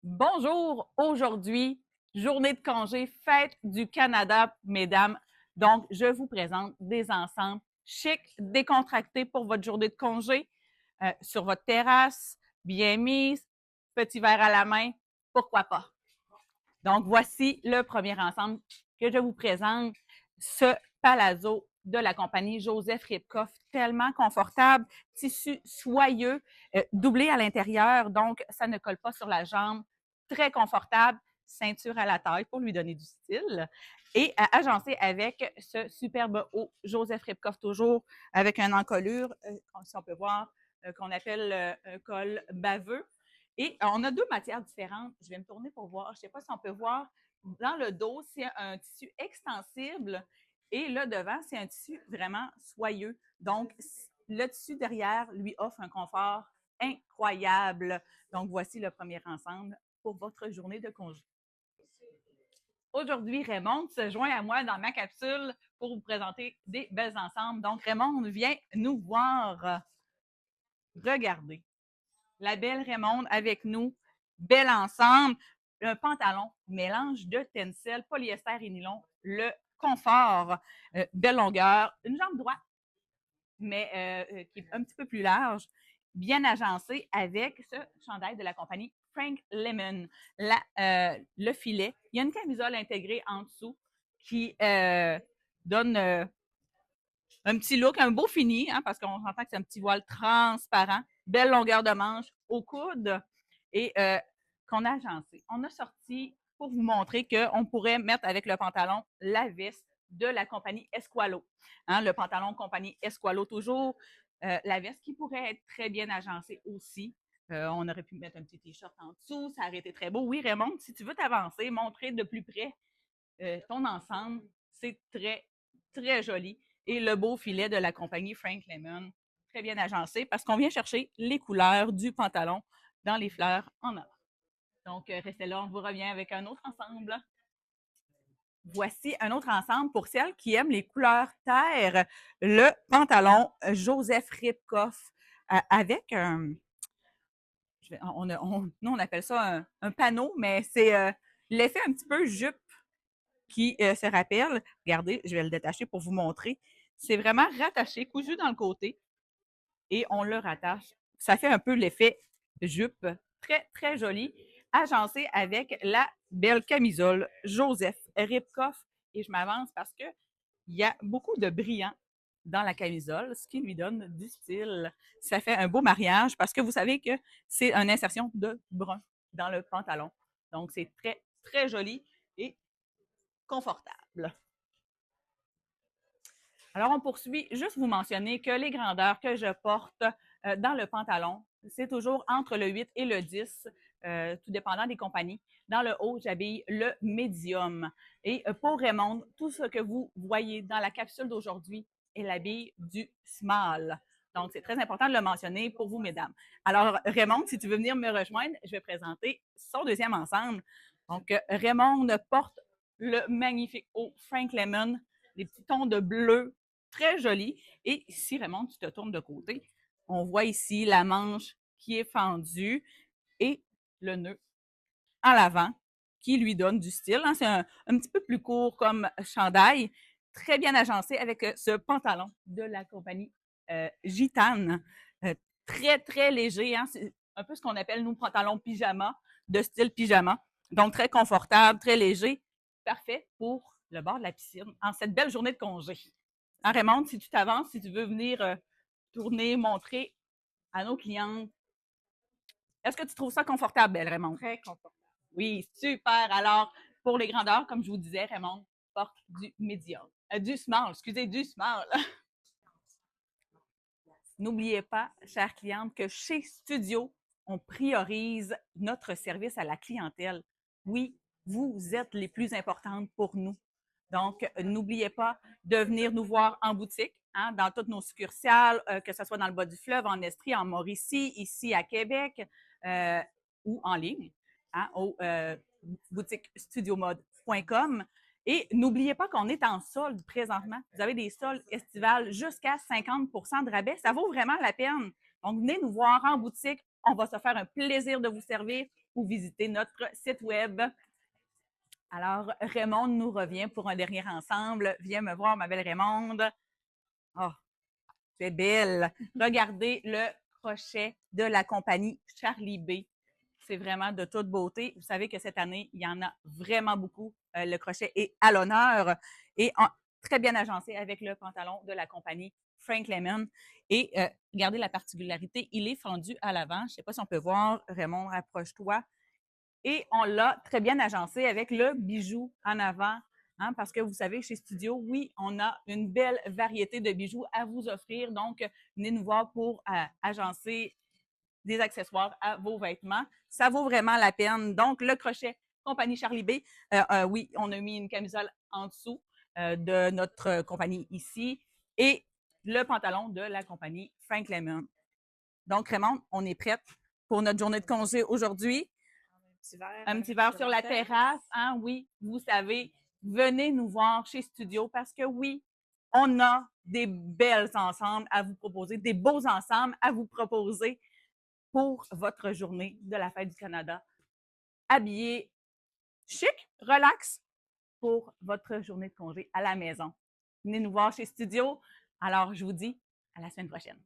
Bonjour, aujourd'hui, journée de congé, fête du Canada, mesdames. Donc, je vous présente des ensembles chics, décontractés pour votre journée de congé, sur votre terrasse, bien mise, petit verre à la main, pourquoi pas. Donc, voici le premier ensemble que je vous présente, ce palazzo de la compagnie Joseph Ribkoff, tellement confortable, tissu soyeux, doublé à l'intérieur, donc ça ne colle pas sur la jambe, très confortable, ceinture à la taille pour lui donner du style, et agencé avec ce superbe haut Joseph Ribkoff, toujours avec une encolure, si on peut voir, qu'on appelle un col baveux. Et on a deux matières différentes. Je vais me tourner pour voir. Je ne sais pas si on peut voir dans le dos, c'est un tissu extensible et là devant, c'est un tissu vraiment soyeux. Donc, le tissu derrière lui offre un confort incroyable. Donc, voici le premier ensemble pour votre journée de congé. Aujourd'hui, Raymond se joint à moi dans ma capsule pour vous présenter des belles ensembles. Donc, Raymond vient nous voir. Regardez. La belle Raymonde avec nous, bel ensemble, un pantalon, mélange de tencel, polyester et nylon, le confort, belle longueur, une jambe droite, mais qui est un petit peu plus large, bien agencé avec ce chandail de la compagnie Frank Lemon. Le filet, il y a une camisole intégrée en dessous qui donne un petit look, un beau fini, hein, parce qu'on s'entend que c'est un petit voile transparent, belle longueur de manche au coude et qu'on a agencé. On a sorti pour vous montrer qu'on pourrait mettre avec le pantalon la veste de la compagnie Esqualo. Hein, le pantalon compagnie Esqualo toujours. La veste qui pourrait être très bien agencée aussi. On aurait pu mettre un petit t-shirt en dessous, ça aurait été très beau. Oui, Raymond, si tu veux t'avancer, montrer de plus près ton ensemble, c'est très, très joli. Et le beau filet de la compagnie Frank Lemon, très bien agencé parce qu'on vient chercher les couleurs du pantalon dans les fleurs en avant. Donc, restez là, on vous revient avec un autre ensemble. Voici un autre ensemble pour celles qui aiment les couleurs terre, le pantalon Joseph Ribkoff avec un, nous on appelle ça un panneau, mais c'est l'effet un petit peu jupe qui se rappelle. Regardez, je vais le détacher pour vous montrer. C'est vraiment rattaché, cousu dans le côté et on le rattache. Ça fait un peu l'effet jupe, très, très joli, agencé avec la belle camisole Joseph Ribkoff. Et je m'avance parce que il y a beaucoup de brillant dans la camisole, ce qui lui donne du style. Ça fait un beau mariage parce que vous savez que c'est une insertion de brun dans le pantalon. Donc, c'est très, très joli et confortable. Alors, on poursuit. Juste vous mentionner que les grandeurs que je porte dans le pantalon, c'est toujours entre le 8 et le 10, tout dépendant des compagnies. Dans le haut, j'habille le médium. Et pour Raymond, tout ce que vous voyez dans la capsule d'aujourd'hui est l'habille du small. Donc, c'est très important de le mentionner pour vous, mesdames. Alors, Raymond, si tu veux venir me rejoindre, je vais présenter son deuxième ensemble. Donc, Raymond porte le magnifique haut Frank Lemon, les petits tons de bleu très joli. Et si Raymond, tu te tournes de côté, on voit ici la manche qui est fendue et le nœud en l'avant qui lui donne du style. Hein. C'est un petit peu plus court comme chandail, très bien agencé avec ce pantalon de la compagnie Gitane. Très, très léger. Hein. C'est un peu ce qu'on appelle, nous, pantalon pyjama, de style pyjama. Donc, très confortable, très léger. Parfait pour le bord de la piscine en cette belle journée de congé. Hein, Raymond, si tu t'avances, si tu veux venir tourner, montrer à nos clientes, est-ce que tu trouves ça confortable, belle Raymond? Très confortable. Oui, super. Alors, pour les grandeurs, comme je vous disais, Raymond porte du médium. Du small, excusez, du small. N'oubliez pas, chère cliente, que chez Studio, on priorise notre service à la clientèle. Oui, vous êtes les plus importantes pour nous. Donc, n'oubliez pas de venir nous voir en boutique, hein, dans toutes nos succursales, que ce soit dans le bas du fleuve, en Estrie, en Mauricie, ici à Québec ou en ligne, hein, au boutiquestudiomode.com. Et n'oubliez pas qu'on est en solde présentement. Vous avez des soldes estivales jusqu'à 50 de rabais. Ça vaut vraiment la peine. Donc, venez nous voir en boutique On va se faire un plaisir de vous servir ou visiter notre site web. Alors, Raymonde nous revient pour un dernier ensemble. Viens me voir, ma belle Raymonde. Oh, tu es belle. Regardez le crochet de la compagnie Charlie B. C'est vraiment de toute beauté. Vous savez que cette année, il y en a vraiment beaucoup. Le crochet est à l'honneur et très bien agencé avec le pantalon de la compagnie Frank Lemon. Et regardez la particularité, il est fendu à l'avant. Je ne sais pas si on peut voir. Raymond, rapproche-toi. Et on l'a très bien agencé avec le bijou en avant. Hein, parce que vous savez, chez Studio, oui, on a une belle variété de bijoux à vous offrir. Donc, venez nous voir pour agencer des accessoires à vos vêtements. Ça vaut vraiment la peine. Donc, le crochet compagnie Charlie B. Oui, on a mis une camisole en dessous de notre compagnie ici et le pantalon de la compagnie Frank Lemon. Donc, Raymond, on est prête pour notre journée de congé aujourd'hui. Un petit verre sur la terrasse. Hein? Oui, vous savez, venez nous voir chez Studio parce que oui, on a des belles ensembles à vous proposer, des beaux ensembles à vous proposer pour votre journée de la Fête du Canada. Habillé chic, relax pour votre journée de congé à la maison. Venez nous voir chez Studio. Alors, je vous dis à la semaine prochaine.